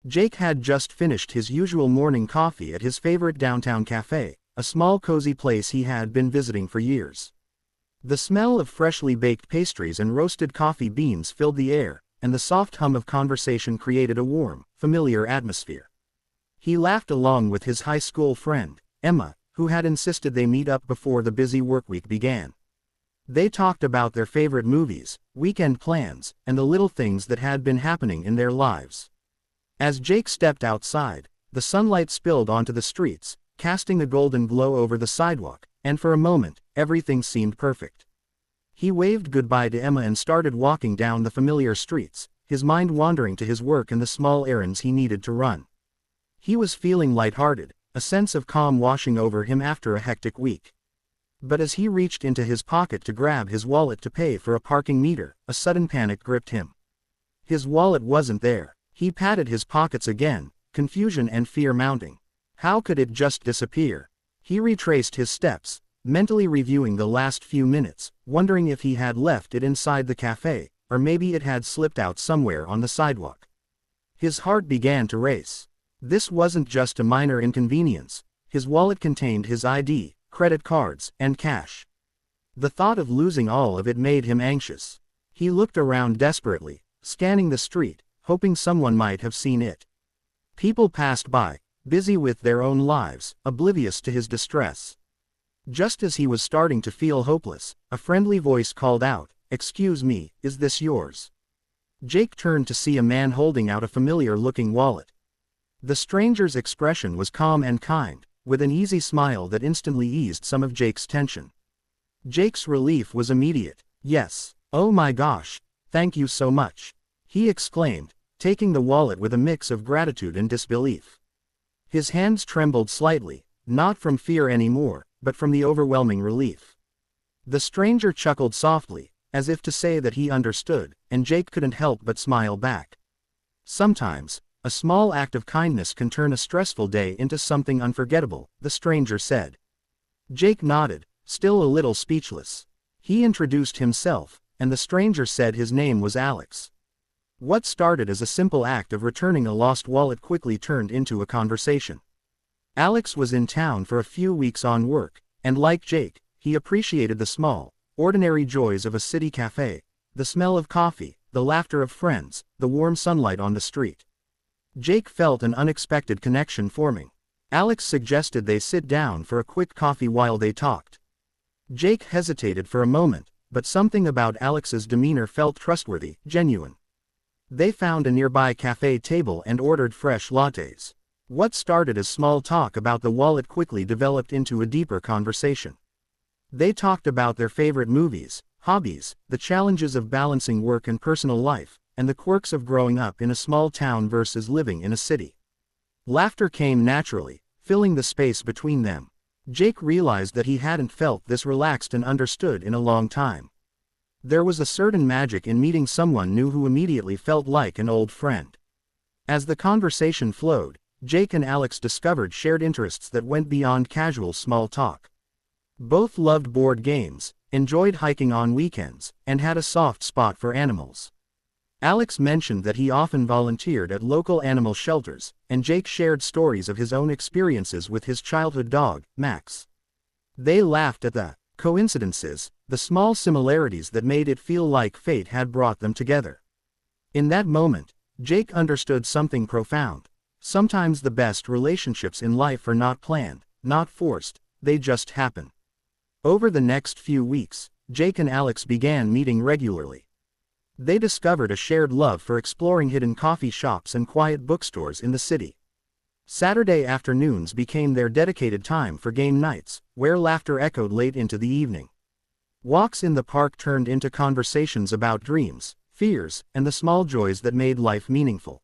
Jake had just finished his usual morning coffee at his favorite downtown cafe, a small cozy place he had been visiting for years. The smell of freshly baked pastries and roasted coffee beans filled the air, and the soft hum of conversation created a warm, familiar atmosphere. He laughed along with his high school friend, Emma, who had insisted they meet up before the busy workweek began. They talked about their favorite movies, weekend plans, and the little things that had been happening in their lives. As Jake stepped outside, the sunlight spilled onto the streets, casting a golden glow over the sidewalk, and for a moment, everything seemed perfect. He waved goodbye to Emma and started walking down the familiar streets, his mind wandering to his work and the small errands he needed to run. He was feeling lighthearted, a sense of calm washing over him after a hectic week. But as he reached into his pocket to grab his wallet to pay for a parking meter, a sudden panic gripped him. His wallet wasn't there. He patted his pockets again, confusion and fear mounting. How could it just disappear? He retraced his steps, mentally reviewing the last few minutes, wondering if he had left it inside the cafe, or maybe it had slipped out somewhere on the sidewalk. His heart began to race. This wasn't just a minor inconvenience. His wallet contained his ID, credit cards, and cash. The thought of losing all of it made him anxious. He looked around desperately, scanning the street, hoping someone might have seen it. People passed by, busy with their own lives, oblivious to his distress. Just as he was starting to feel hopeless, a friendly voice called out, "Excuse me, is this yours?" Jake turned to see a man holding out a familiar-looking wallet. The stranger's expression was calm and kind, with an easy smile that instantly eased some of Jake's tension. Jake's relief was immediate. "Yes, oh my gosh, thank you so much," he exclaimed, taking the wallet with a mix of gratitude and disbelief. His hands trembled slightly, not from fear anymore, but from the overwhelming relief. The stranger chuckled softly, as if to say that he understood, and Jake couldn't help but smile back. Sometimes, a small act of kindness can turn a stressful day into something unforgettable, the stranger said. Jake nodded, still a little speechless. He introduced himself, and the stranger said his name was Alex. What started as a simple act of returning a lost wallet quickly turned into a conversation. Alex was in town for a few weeks on work, and like Jake, he appreciated the small, ordinary joys of a city cafe, the smell of coffee, the laughter of friends, the warm sunlight on the street. Jake felt an unexpected connection forming. Alex suggested they sit down for a quick coffee while they talked. Jake hesitated for a moment, but something about Alex's demeanor felt trustworthy, genuine. They found a nearby cafe table and ordered fresh lattes. What started as small talk about the wallet quickly developed into a deeper conversation. They talked about their favorite movies, hobbies, the challenges of balancing work and personal life, and the quirks of growing up in a small town versus living in a city. Laughter came naturally, filling the space between them. Jake realized that he hadn't felt this relaxed and understood in a long time. There was a certain magic in meeting someone new who immediately felt like an old friend. As the conversation flowed, Jake and Alex discovered shared interests that went beyond casual small talk. Both loved board games, enjoyed hiking on weekends, and had a soft spot for animals. Alex mentioned that he often volunteered at local animal shelters, and Jake shared stories of his own experiences with his childhood dog, Max. They laughed at the coincidences, the small similarities that made it feel like fate had brought them together. In that moment, Jake understood something profound. Sometimes the best relationships in life are not planned, not forced, they just happen. Over the next few weeks, Jake and Alex began meeting regularly. They discovered a shared love for exploring hidden coffee shops and quiet bookstores in the city. Saturday afternoons became their dedicated time for game nights, where laughter echoed late into the evening. Walks in the park turned into conversations about dreams, fears, and the small joys that made life meaningful.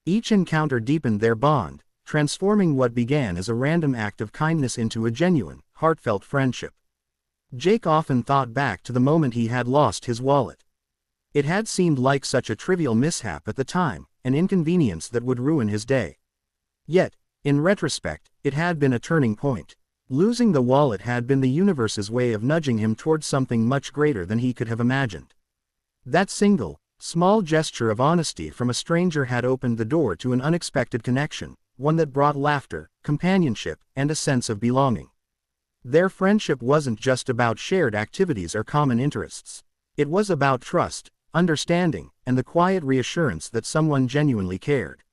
Each encounter deepened their bond, transforming what began as a random act of kindness into a genuine, heartfelt friendship. Jake often thought back to the moment he had lost his wallet. It had seemed like such a trivial mishap at the time, an inconvenience that would ruin his day. Yet, in retrospect, it had been a turning point. Losing the wallet had been the universe's way of nudging him towards something much greater than he could have imagined. That single, Small gesture of honesty from a stranger had opened the door to an unexpected connection, one that brought laughter, companionship, and a sense of belonging. Their friendship wasn't just about shared activities or common interests. It was about trust, understanding, and the quiet reassurance that someone genuinely cared.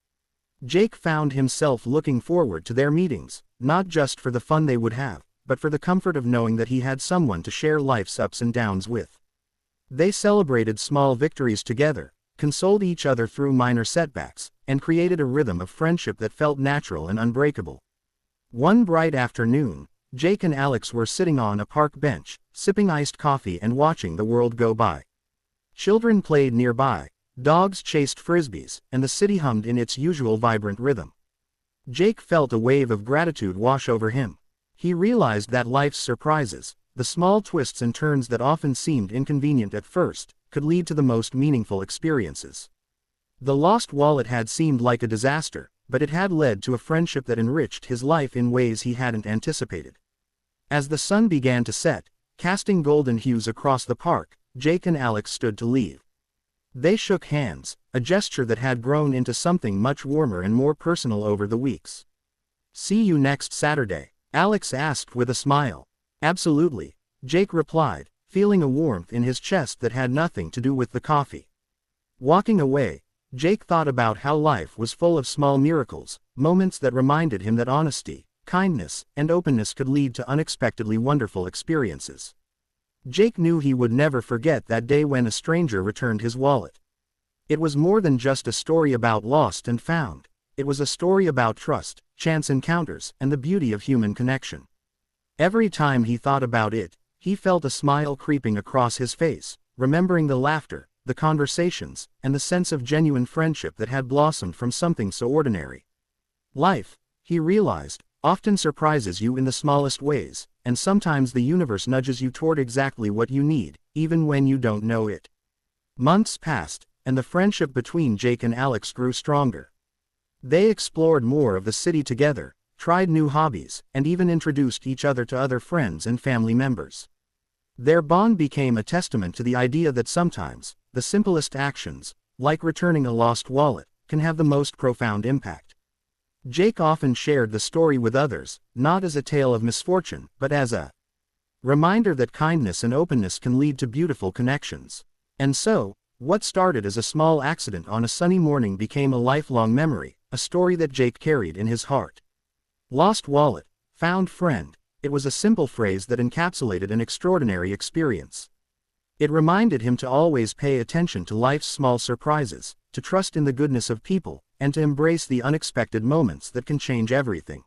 Jake found himself looking forward to their meetings, not just for the fun they would have, but for the comfort of knowing that he had someone to share life's ups and downs with. They celebrated small victories together, consoled each other through minor setbacks, and created a rhythm of friendship that felt natural and unbreakable. One bright afternoon, Jake and Alex were sitting on a park bench, sipping iced coffee and watching the world go by. Children played nearby, dogs chased frisbees, and the city hummed in its usual vibrant rhythm. Jake felt a wave of gratitude wash over him. He realized that life's surprises, the small twists and turns that often seemed inconvenient at first, could lead to the most meaningful experiences. The lost wallet had seemed like a disaster, but it had led to a friendship that enriched his life in ways he hadn't anticipated. As the sun began to set, casting golden hues across the park, Jake and Alex stood to leave. They shook hands, a gesture that had grown into something much warmer and more personal over the weeks. "See you next Saturday?" Alex asked with a smile. "Absolutely," Jake replied, feeling a warmth in his chest that had nothing to do with the coffee. Walking away, Jake thought about how life was full of small miracles, moments that reminded him that honesty, kindness, and openness could lead to unexpectedly wonderful experiences. Jake knew he would never forget that day when a stranger returned his wallet. It was more than just a story about lost and found. It was a story about trust, chance encounters, and the beauty of human connection. Every time he thought about it, he felt a smile creeping across his face, remembering the laughter, the conversations, and the sense of genuine friendship that had blossomed from something so ordinary. Life, he realized, often surprises you in the smallest ways, and sometimes the universe nudges you toward exactly what you need, even when you don't know it. Months passed, and the friendship between Jake and Alex grew stronger. They explored more of the city together, tried new hobbies, and even introduced each other to other friends and family members. Their bond became a testament to the idea that sometimes, the simplest actions, like returning a lost wallet, can have the most profound impact. Jake often shared the story with others, not as a tale of misfortune, but as a reminder that kindness and openness can lead to beautiful connections. And so, what started as a small accident on a sunny morning became a lifelong memory, a story that Jake carried in his heart. Lost wallet, found friend. It was a simple phrase that encapsulated an extraordinary experience. It reminded him to always pay attention to life's small surprises, to trust in the goodness of people, and to embrace the unexpected moments that can change everything.